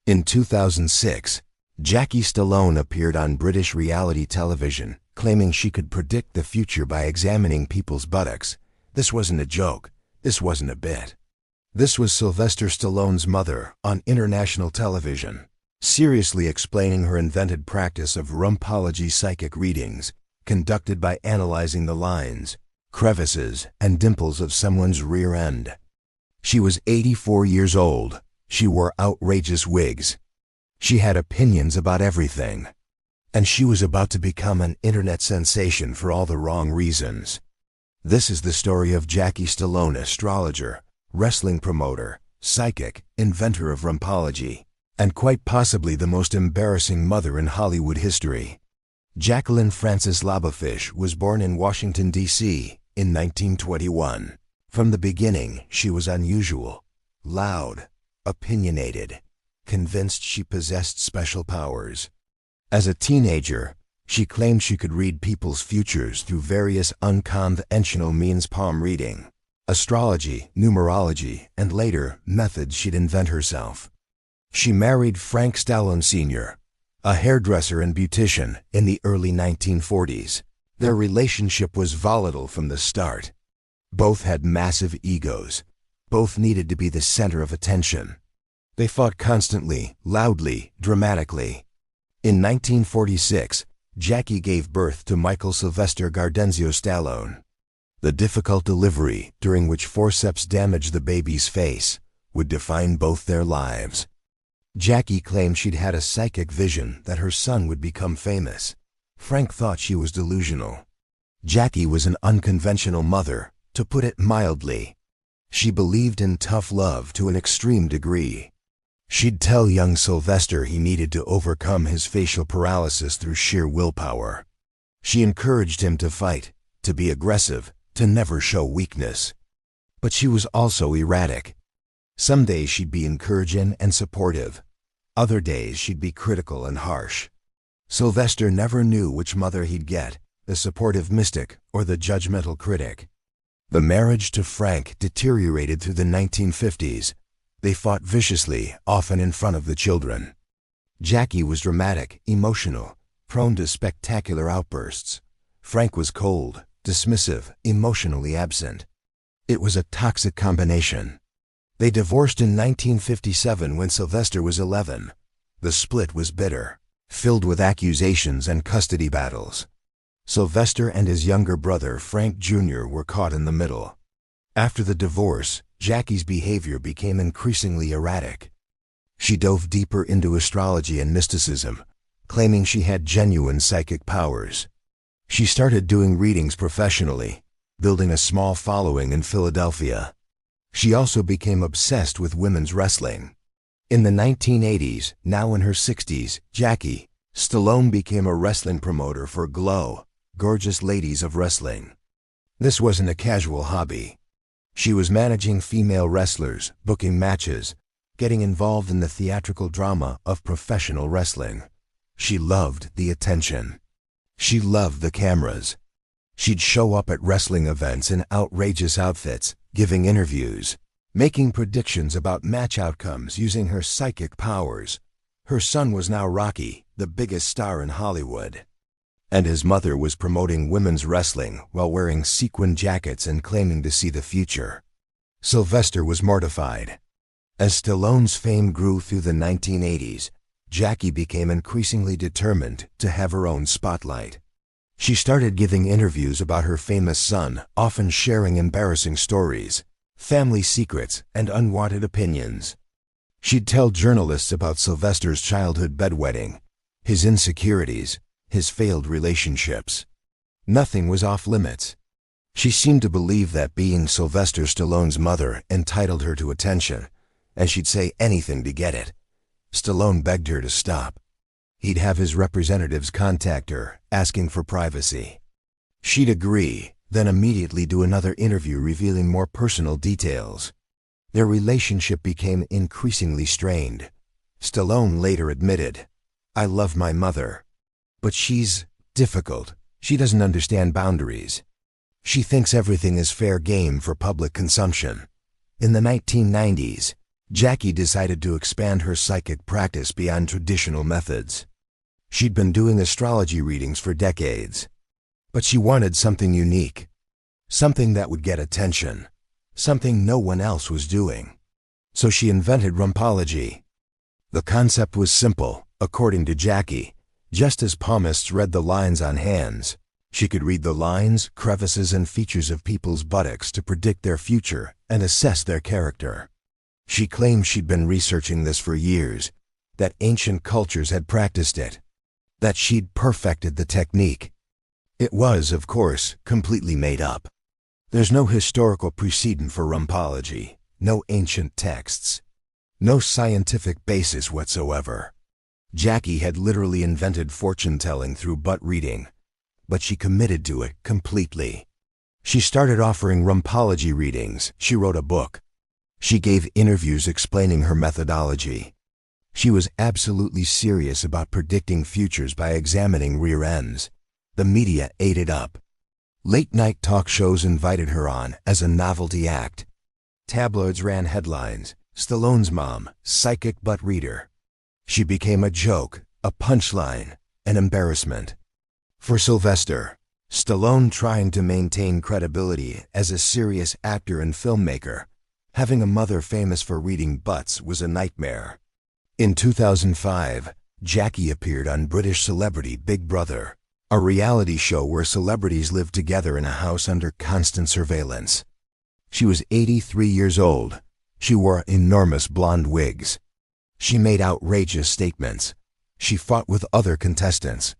In 2006, Jackie Stallone appeared on British reality television, claiming she could predict the future by examining people's buttocks. This wasn't a joke. This wasn't a bit. This was Sylvester Stallone's mother on international television, seriously explaining her invented practice of Rumpology psychic readings, conducted by analyzing the lines, crevices, and dimples of someone's rear end. She was 84 years old. She wore outrageous wigs. She had opinions about everything. And she was about to become an internet sensation for all the wrong reasons. This is the story of Jackie Stallone, astrologer, wrestling promoter, psychic, inventor of Rumpology, and quite possibly the most embarrassing mother in Hollywood history. Jacqueline Frances Labofish was born in Washington, D.C. in 1921. From the beginning, she was unusual, loud, opinionated, convinced she possessed special powers. As a teenager, she claimed she could read people's futures through various unconventional means: palm reading, astrology, numerology, and later, methods she'd invent herself. She married Frank Stallone Sr., a hairdresser and beautician, in the early 1940s. Their relationship was volatile from the start. Both had massive egos. Both needed to be the center of attention. They fought constantly, loudly, dramatically. In 1946, Jackie gave birth to Michael Sylvester Gardenzio Stallone. The difficult delivery, during which forceps damaged the baby's face, would define both their lives. Jackie claimed she'd had a psychic vision that her son would become famous. Frank thought she was delusional. Jackie was an unconventional mother, to put it mildly. She believed in tough love to an extreme degree. She'd tell young Sylvester he needed to overcome his facial paralysis through sheer willpower. She encouraged him to fight, to be aggressive, to never show weakness. But she was also erratic. Some days she'd be encouraging and supportive. Other days she'd be critical and harsh. Sylvester never knew which mother he'd get, the supportive mystic or the judgmental critic. The marriage to Frank deteriorated through the 1950s. They fought viciously, often in front of the children. Jackie was dramatic, emotional, prone to spectacular outbursts. Frank was cold, dismissive, emotionally absent. It was a toxic combination. They divorced in 1957 when Sylvester was 11. The split was bitter, filled with accusations and custody battles. Sylvester and his younger brother, Frank Jr., were caught in the middle. After the divorce, Jackie's behavior became increasingly erratic. She dove deeper into astrology and mysticism, claiming she had genuine psychic powers. She started doing readings professionally, building a small following in Philadelphia. She also became obsessed with women's wrestling. In the 1980s, now in her 60s, Jackie Stallone became a wrestling promoter for Glow, Gorgeous Ladies of Wrestling. This wasn't a casual hobby. She was managing female wrestlers, booking matches, getting involved in the theatrical drama of professional wrestling. She loved the attention. She loved the cameras. She'd show up at wrestling events in outrageous outfits, giving interviews, making predictions about match outcomes using her psychic powers. Her son was now Rocky, the biggest star in Hollywood. And his mother was promoting women's wrestling while wearing sequin jackets and claiming to see the future. Sylvester was mortified. As Stallone's fame grew through the 1980s, Jackie became increasingly determined to have her own spotlight. She started giving interviews about her famous son, often sharing embarrassing stories, family secrets, and unwanted opinions. She'd tell journalists about Sylvester's childhood bedwetting, his insecurities, his failed relationships. Nothing was off limits. She seemed to believe that being Sylvester Stallone's mother entitled her to attention, and she'd say anything to get it. Stallone begged her to stop. He'd have his representatives contact her, asking for privacy. She'd agree, then immediately do another interview revealing more personal details. Their relationship became increasingly strained. Stallone later admitted, "I love my mother, but she's difficult. She doesn't understand boundaries. She thinks everything is fair game for public consumption." In the 1990s, Jackie decided to expand her psychic practice beyond traditional methods. She'd been doing astrology readings for decades, but she wanted something unique, something that would get attention, something no one else was doing. So she invented Rumpology. The concept was simple, according to Jackie. Just as palmists read the lines on hands, she could read the lines, crevices, and features of people's buttocks to predict their future and assess their character. She claimed she'd been researching this for years, that ancient cultures had practiced it, that she'd perfected the technique. It was, of course, completely made up. There's no historical precedent for Rumpology, no ancient texts, no scientific basis whatsoever. Jackie had literally invented fortune-telling through butt reading, but she committed to it completely. She started offering Rumpology readings. She wrote a book. She gave interviews explaining her methodology. She was absolutely serious about predicting futures by examining rear ends. The media ate it up. Late-night talk shows invited her on as a novelty act. Tabloids ran headlines, "Stallone's mom, psychic butt reader." She became a joke, a punchline, an embarrassment. For Sylvester Stallone, trying to maintain credibility as a serious actor and filmmaker, having a mother famous for reading butts was a nightmare. In 2005, Jackie appeared on British celebrity Big Brother, a reality show where celebrities lived together in a house under constant surveillance. She was 83 years old. She wore enormous blonde wigs. She made outrageous statements. She fought with other contestants.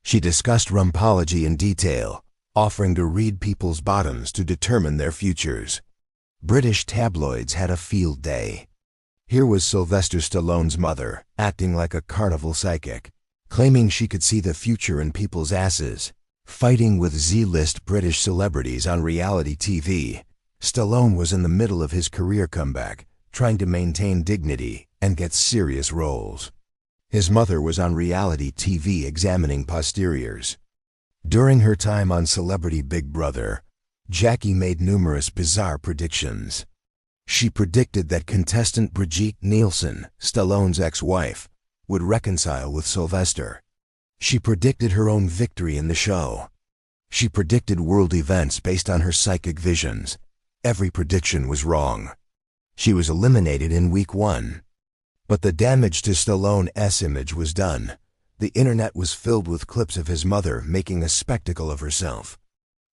She discussed Rumpology in detail, offering to read people's bottoms to determine their futures. British tabloids had a field day. Here was Sylvester Stallone's mother, acting like a carnival psychic, claiming she could see the future in people's asses, fighting with Z-list British celebrities on reality TV. Stallone was in the middle of his career comeback, trying to maintain dignity and get serious roles. His mother was on reality TV examining posteriors. During her time on Celebrity Big Brother, Jackie made numerous bizarre predictions. She predicted that contestant Brigitte Nielsen, Stallone's ex-wife, would reconcile with Sylvester. She predicted her own victory in the show. She predicted world events based on her psychic visions. Every prediction was wrong. She was eliminated in week 1. But the damage to Stallone's image was done. The internet was filled with clips of his mother making a spectacle of herself.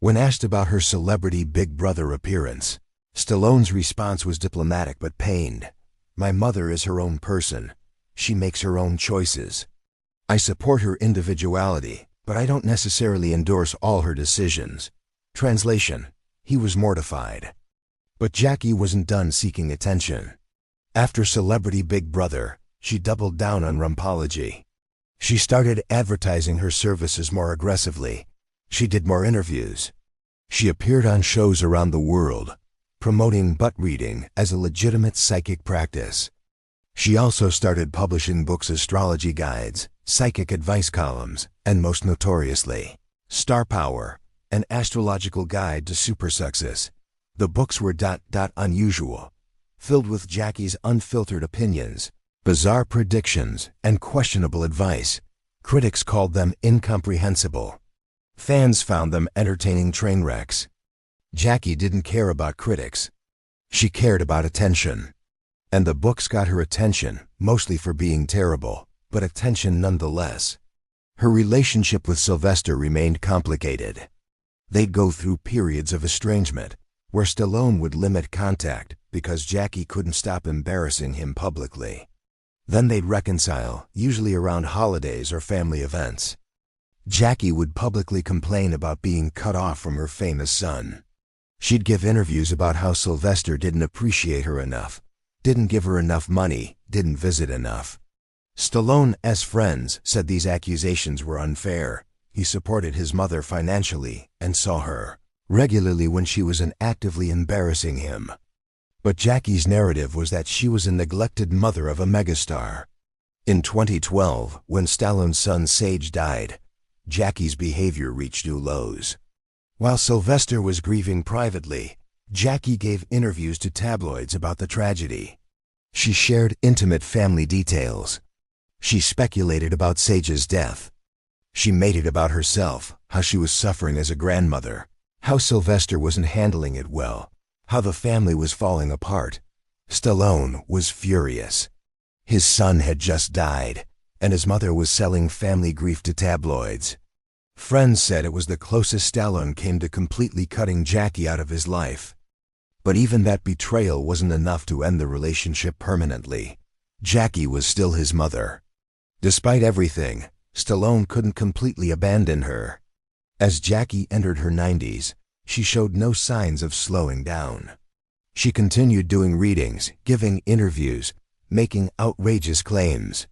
When asked about her Celebrity Big Brother appearance, Stallone's response was diplomatic but pained. "My mother is her own person. She makes her own choices. I support her individuality, but I don't necessarily endorse all her decisions." Translation: he was mortified. But Jackie wasn't done seeking attention. After Celebrity Big Brother, she doubled down on Rumpology. She started advertising her services more aggressively. She did more interviews. She appeared on shows around the world, promoting butt reading as a legitimate psychic practice. She also started publishing books, astrology guides, psychic advice columns, and most notoriously, Star Power, an astrological guide to super success. The books were unusual, filled with Jackie's unfiltered opinions, bizarre predictions, and questionable advice. Critics called them incomprehensible. Fans found them entertaining train wrecks. Jackie didn't care about critics. She cared about attention. And the books got her attention, mostly for being terrible, but attention nonetheless. Her relationship with Sylvester remained complicated. They'd go through periods of estrangement, where Stallone would limit contact because Jackie couldn't stop embarrassing him publicly. Then they'd reconcile, usually around holidays or family events. Jackie would publicly complain about being cut off from her famous son. She'd give interviews about how Sylvester didn't appreciate her enough, didn't give her enough money, didn't visit enough. Stallone's friends said these accusations were unfair. He supported his mother financially and saw her regularly when she was actively embarrassing him. But Jackie's narrative was that she was a neglected mother of a megastar. In 2012, when Stallone's son Sage died, Jackie's behavior reached new lows. While Sylvester was grieving privately, Jackie gave interviews to tabloids about the tragedy. She shared intimate family details. She speculated about Sage's death. She made it about herself, how she was suffering as a grandmother, how Sylvester wasn't handling it well, how the family was falling apart. Stallone was furious. His son had just died, and his mother was selling family grief to tabloids. Friends said it was the closest Stallone came to completely cutting Jackie out of his life. But even that betrayal wasn't enough to end the relationship permanently. Jackie was still his mother. Despite everything, Stallone couldn't completely abandon her. As Jackie entered her 90s, she showed no signs of slowing down. She continued doing readings, giving interviews, making outrageous claims.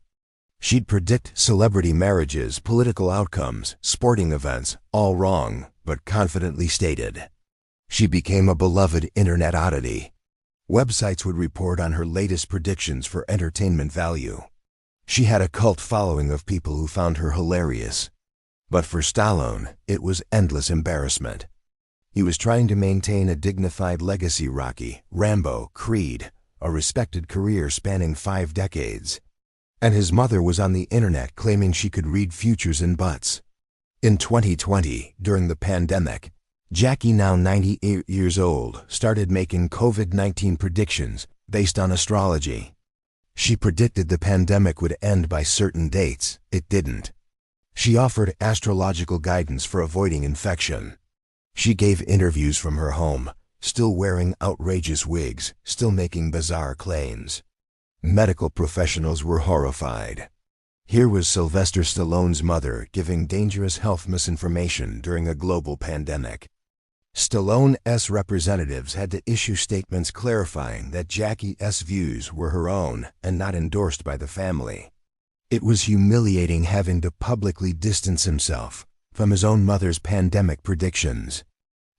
She'd predict celebrity marriages, political outcomes, sporting events, all wrong, but confidently stated. She became a beloved internet oddity. Websites would report on her latest predictions for entertainment value. She had a cult following of people who found her hilarious. But for Stallone, it was endless embarrassment. He was trying to maintain a dignified legacy: Rocky, Rambo, Creed, a respected career spanning 5 decades. And his mother was on the internet claiming she could read futures in butts. In 2020, during the pandemic, Jackie, now 98 years old, started making COVID-19 predictions based on astrology. She predicted the pandemic would end by certain dates. It didn't. She offered astrological guidance for avoiding infection. She gave interviews from her home, still wearing outrageous wigs, still making bizarre claims. Medical professionals were horrified. Here was Sylvester Stallone's mother giving dangerous health misinformation during a global pandemic. Stallone's representatives had to issue statements clarifying that Jackie's views were her own and not endorsed by the family. It was humiliating having to publicly distance himself from his own mother's pandemic predictions.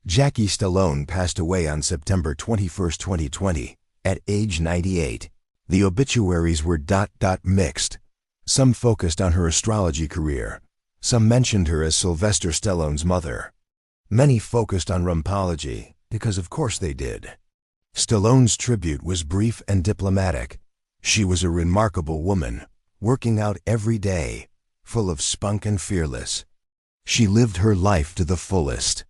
Jackie Stallone passed away on September 21, 2020, at age 98. The obituaries were mixed. Some focused on her astrology career. Some mentioned her as Sylvester Stallone's mother. Many focused on Rumpology, because of course they did. Stallone's tribute was brief and diplomatic. She was a remarkable woman, working out every day, full of spunk and fearless. She lived her life to the fullest.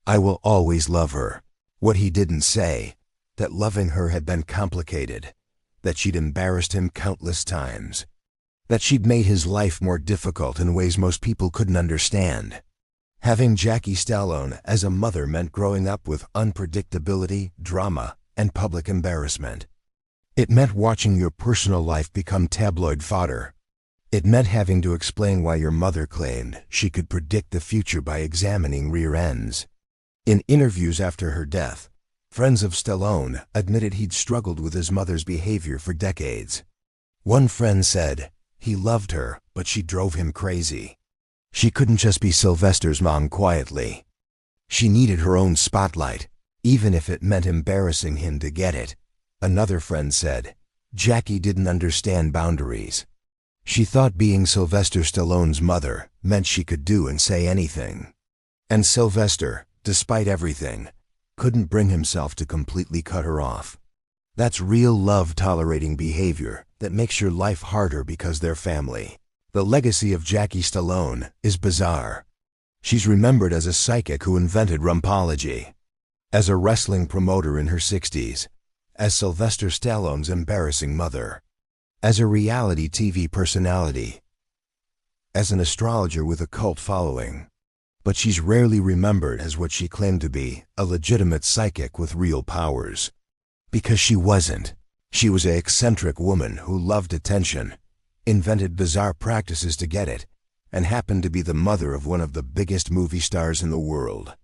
I will always love her. What he didn't say, that loving her had been complicated, that she'd embarrassed him countless times, that she'd made his life more difficult in ways most people couldn't understand. Having Jackie Stallone as a mother meant growing up with unpredictability, drama, and public embarrassment. It meant watching your personal life become tabloid fodder. It meant having to explain why your mother claimed she could predict the future by examining rear ends. In interviews after her death, friends of Stallone admitted he'd struggled with his mother's behavior for decades. One friend said, he loved her, but she drove him crazy. She couldn't just be Sylvester's mom quietly. She needed her own spotlight, even if it meant embarrassing him to get it. Another friend said, Jackie didn't understand boundaries. She thought being Sylvester Stallone's mother meant she could do and say anything. And Sylvester, despite everything, couldn't bring himself to completely cut her off. That's real love-tolerating behavior that makes your life harder because they're family. The legacy of Jackie Stallone is bizarre. She's remembered as a psychic who invented Rumpology, as a wrestling promoter in her 60s, as Sylvester Stallone's embarrassing mother, as a reality TV personality, as an astrologer with a cult following. But she's rarely remembered as what she claimed to be, a legitimate psychic with real powers. Because she wasn't. She was an eccentric woman who loved attention, invented bizarre practices to get it, and happened to be the mother of one of the biggest movie stars in the world.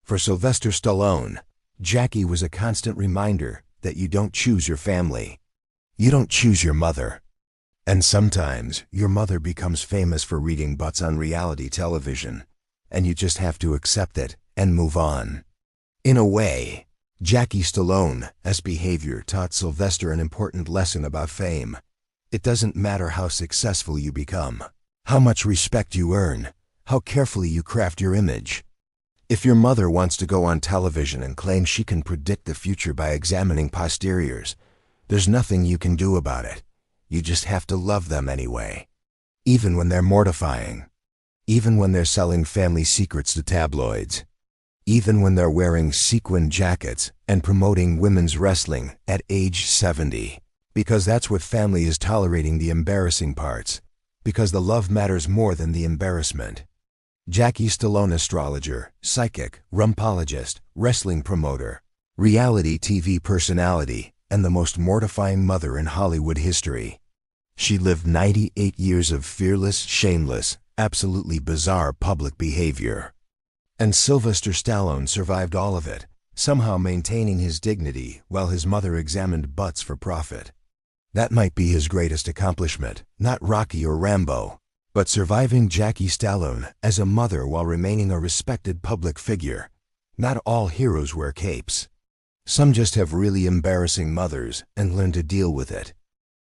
For Sylvester Stallone, Jackie was a constant reminder that you don't choose your family. You don't choose your mother. And sometimes your mother becomes famous for reading butts on reality television, and you just have to accept it and move on. In a way, Jackie Stallone's behavior taught Sylvester an important lesson about fame. It doesn't matter how successful you become, how much respect you earn, how carefully you craft your image. If your mother wants to go on television and claim she can predict the future by examining posteriors, There's nothing you can do about it. You just have to love them anyway. Even when they're mortifying. Even when they're selling family secrets to tabloids. Even when they're wearing sequin jackets and promoting women's wrestling at age 70. Because that's what family is, tolerating the embarrassing parts. Because the love matters more than the embarrassment. Jackie Stallone, astrologer, psychic, rumpologist, wrestling promoter, reality TV personality, and the most mortifying mother in Hollywood history. She lived 98 years of fearless, shameless, absolutely bizarre public behavior. And Sylvester Stallone survived all of it, somehow maintaining his dignity while his mother examined butts for profit. That might be his greatest accomplishment, not Rocky or Rambo, but surviving Jackie Stallone as a mother while remaining a respected public figure. Not all heroes wear capes. Some just have really embarrassing mothers and learn to deal with it.